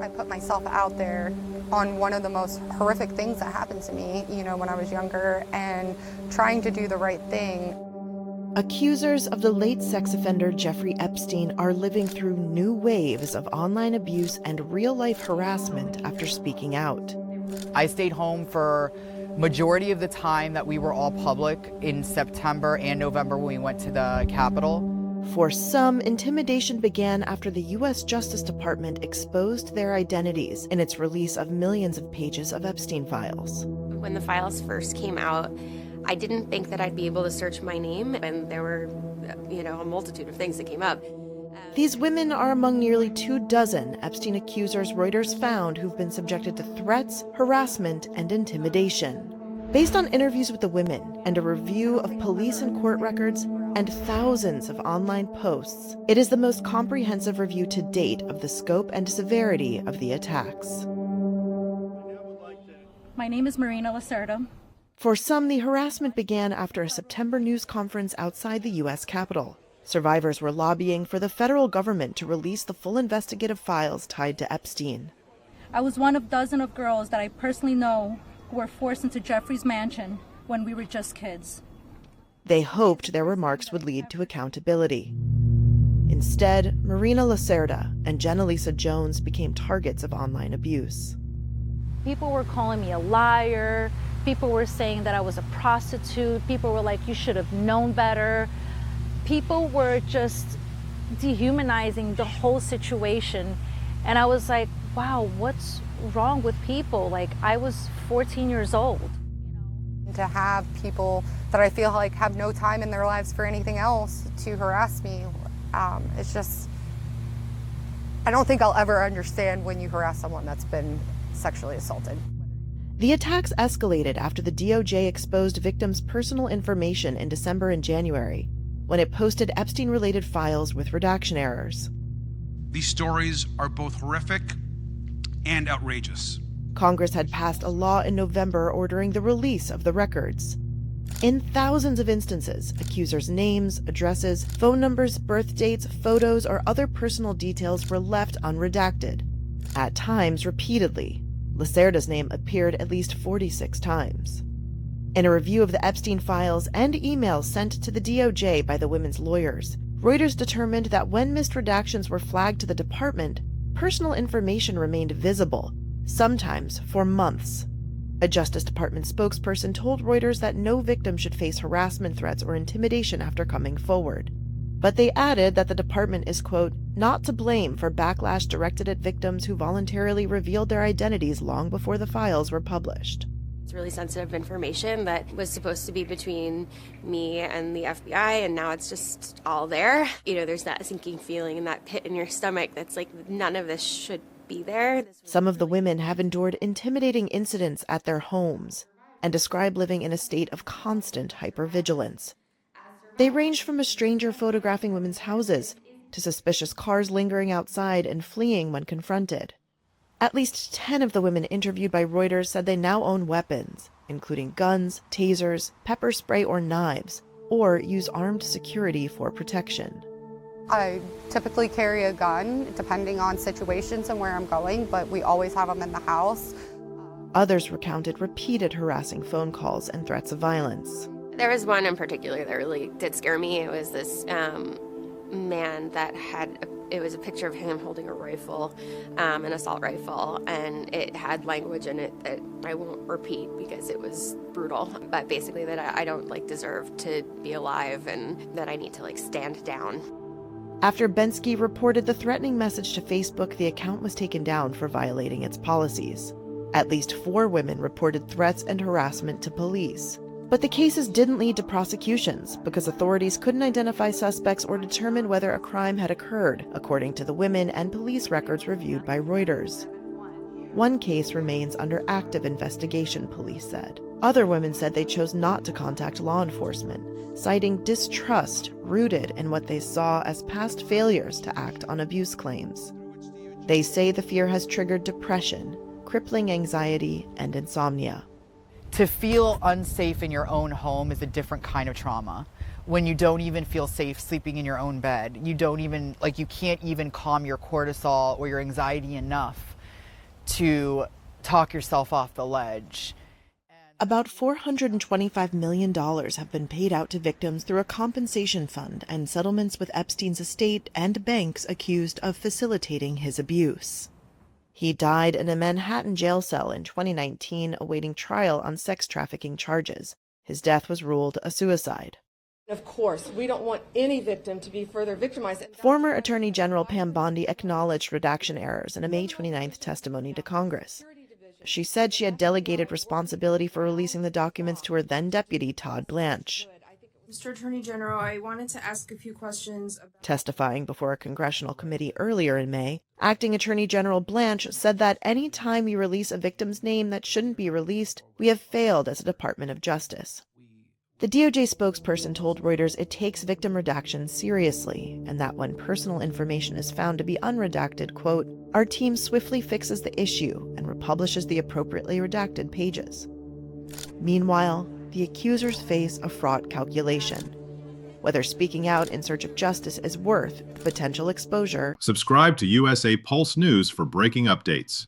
I put myself out there on one of the most horrific things that happened to me, when I was younger, and trying to do the right thing. Accusers of the late sex offender Jeffrey Epstein are living through new waves of online abuse and real-life harassment after speaking out. I stayed home for majority of the time that we were all public in September and November when we went to the Capitol. For some, intimidation began after the U.S. Justice Department exposed their identities in its release of millions of pages of Epstein files. When the files first came out, I didn't think that I'd be able to search my name, and there were, a multitude of things that came up. These women are among nearly 24 Epstein accusers Reuters found who've been subjected to threats, harassment, and intimidation. Based on interviews with the women and a review of police and court records and thousands of online posts, it is the most comprehensive review to date of the scope and severity of the attacks. My name is Marina Lacerda. For some, the harassment began after a September news conference outside the U.S. Capitol. Survivors were lobbying for the federal government to release the full investigative files tied to Epstein. I was one of dozens of girls that I personally know who were forced into Jeffrey's mansion when we were just kids. They hoped their remarks would lead to accountability. Instead, Marina Lacerda and Jenna-Lisa Jones became targets of online abuse. People were calling me a liar. People were saying that I was a prostitute. People were like, you should have known better. People were just dehumanizing the whole situation. And I was like, wow, what's wrong with people? Like, I was 14 years old. To have people that I feel like have no time in their lives for anything else to harass me, it's just, I don't think I'll ever understand when you harass someone that's been sexually assaulted. The attacks escalated after the DOJ exposed victims' personal information in December and January, when it posted Epstein-related files with redaction errors. These stories are both horrific and outrageous. Congress had passed a law in November ordering the release of the records. In thousands of instances, accusers' names, addresses, phone numbers, birth dates, photos, or other personal details were left unredacted. At times, repeatedly. Lacerda's name appeared at least 46 times. In a review of the Epstein files and emails sent to the DOJ by the women's lawyers, Reuters determined that when missed redactions were flagged to the department, personal information remained visible, sometimes for months. A Justice Department spokesperson told Reuters that no victim should face harassment threats or intimidation after coming forward. But they added that the department is, quote, not to blame for backlash directed at victims who voluntarily revealed their identities long before the files were published. It's really sensitive information that was supposed to be between me and the FBI, and now it's just all there. There's that sinking feeling and that pit in your stomach that's like, none of this should be there. Some of the women have endured intimidating incidents at their homes and describe living in a state of constant hypervigilance. They range from a stranger photographing women's houses to suspicious cars lingering outside and fleeing when confronted. At least 10 of the women interviewed by Reuters said they now own weapons, including guns, tasers, pepper spray, or knives, or use armed security for protection. I typically carry a gun, depending on situations and where I'm going, but we always have them in the house. Others recounted repeated harassing phone calls and threats of violence. There was one in particular that really did scare me. It was this man that it was a picture of him holding a rifle, an assault rifle, and it had language in it that I won't repeat because it was brutal, but basically that I don't deserve to be alive and that I need to stand down. After Bensky reported the threatening message to Facebook, the account was taken down for violating its policies. At least 4 women reported threats and harassment to police. But the cases didn't lead to prosecutions because authorities couldn't identify suspects or determine whether a crime had occurred, according to the women and police records reviewed by Reuters. One case remains under active investigation, police said. Other women said they chose not to contact law enforcement, citing distrust rooted in what they saw as past failures to act on abuse claims. They say the fear has triggered depression, crippling anxiety, and insomnia. To feel unsafe in your own home is a different kind of trauma. When you don't even feel safe sleeping in your own bed, you can't even calm your cortisol or your anxiety enough to talk yourself off the ledge. About $425 million have been paid out to victims through a compensation fund and settlements with Epstein's estate and banks accused of facilitating his abuse. He died in a Manhattan jail cell in 2019, awaiting trial on sex trafficking charges. His death was ruled a suicide. Of course, we don't want any victim to be further victimized. Former Attorney General Pam Bondi acknowledged redaction errors in a May 29th testimony to Congress. She said she had delegated responsibility for releasing the documents to her then-deputy, Todd Blanche. Mr. Attorney General, I wanted to ask a few questions. Testifying before a congressional committee earlier in May, Acting Attorney General Blanche said that any time we release a victim's name that shouldn't be released, we have failed as a Department of Justice. The DOJ spokesperson told Reuters it takes victim redaction seriously, and that when personal information is found to be unredacted, quote, our team swiftly fixes the issue and republishes the appropriately redacted pages. Meanwhile, the accusers face a fraught calculation. Whether speaking out in search of justice is worth potential exposure. Subscribe to USA Pulse News for breaking updates.